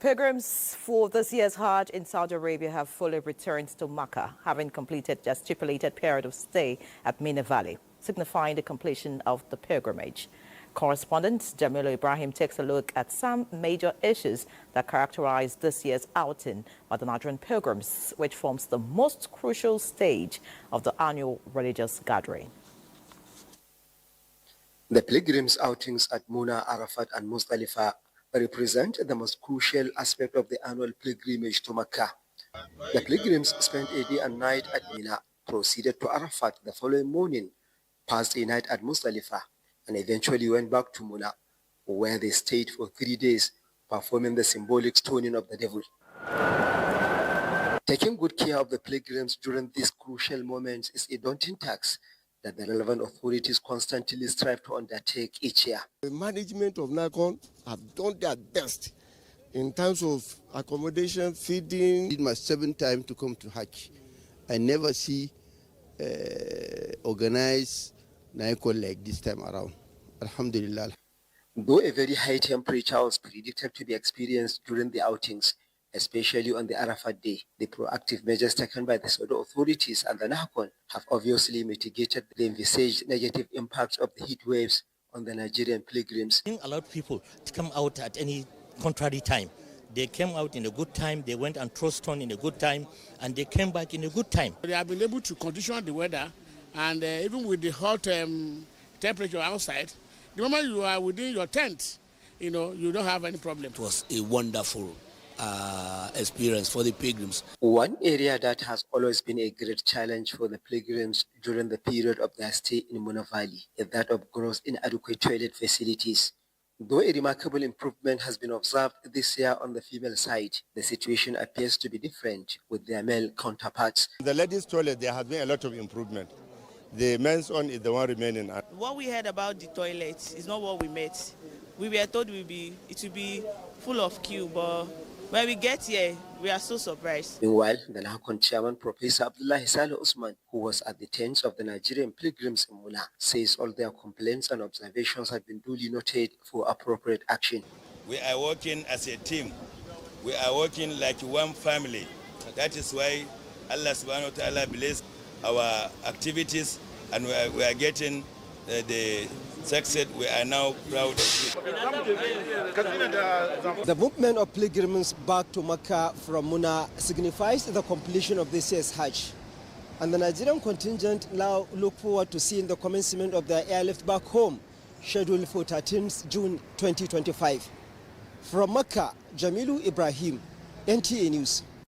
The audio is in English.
Pilgrims for this year's Hajj in Saudi Arabia have fully returned to Mecca, having completed their stipulated period of stay at Mina Valley, signifying the completion of the pilgrimage. Correspondent Jamilu Ibrahim takes a look at some major issues that characterize this year's outing by the Nigerian pilgrims, which forms the most crucial stage of the annual religious gathering. The pilgrims' outings at Muna, Arafat and Muzdalifah represent the most crucial aspect of the annual pilgrimage to Mecca. The pilgrims spent a day and night at Mina, proceeded to Arafat the following morning, passed a night at Muzdalifah, and eventually went back to Muna, where they stayed for 3 days, performing the symbolic stoning of the devil. Taking good care of the pilgrims during these crucial moments is a daunting task that the relevant authorities constantly strive to undertake each year. The management of NACON have done their best in terms of accommodation, feeding. It's my 7th time to come to Hajj. I never see organized NACON like this time around. Alhamdulillah. Though a very high temperature was predicted to be experienced during the outings, especially on the Arafat day, the proactive measures taken by the Saudi authorities and the NACON have obviously mitigated the envisaged negative impacts of the heat waves on the Nigerian pilgrims. Allowed people to come out at any contrary time. They came out in a good time, they went and threw stone in a good time, and they came back in a good time. They have been able to condition the weather, and even with the hot temperature outside, the moment you are within your tent, you don't have any problem. It was a wonderful experience for the pilgrims. One area that has always been a great challenge for the pilgrims during the period of their stay in Muna Valley is that of gross inadequate toilet facilities. Though a remarkable improvement has been observed this year on the female side, the situation appears to be different with their male counterparts. The ladies' toilet, there has been a lot of improvement. The men's one is the one remaining. What we heard about the toilets is not what we met. We were told it would be full of queue, but when we get here, we are so surprised. Meanwhile, the NACON chairman, Professor Abdullah Saleh Usman, who was at the tents of the Nigerian pilgrims in Muna, says all their complaints and observations have been duly noted for appropriate action. We are working as a team. We are working like one family. That is why Allah subhanahu wa ta'ala bless our activities, and we are getting the success. We are now proud of it. The movement of pilgrims back to Mecca from Muna signifies the completion of this year's Hajj. And the Nigerian contingent now look forward to seeing the commencement of their airlift back home, scheduled for 13th June 2025. From Mecca, Jamilu Ibrahim, NTA News.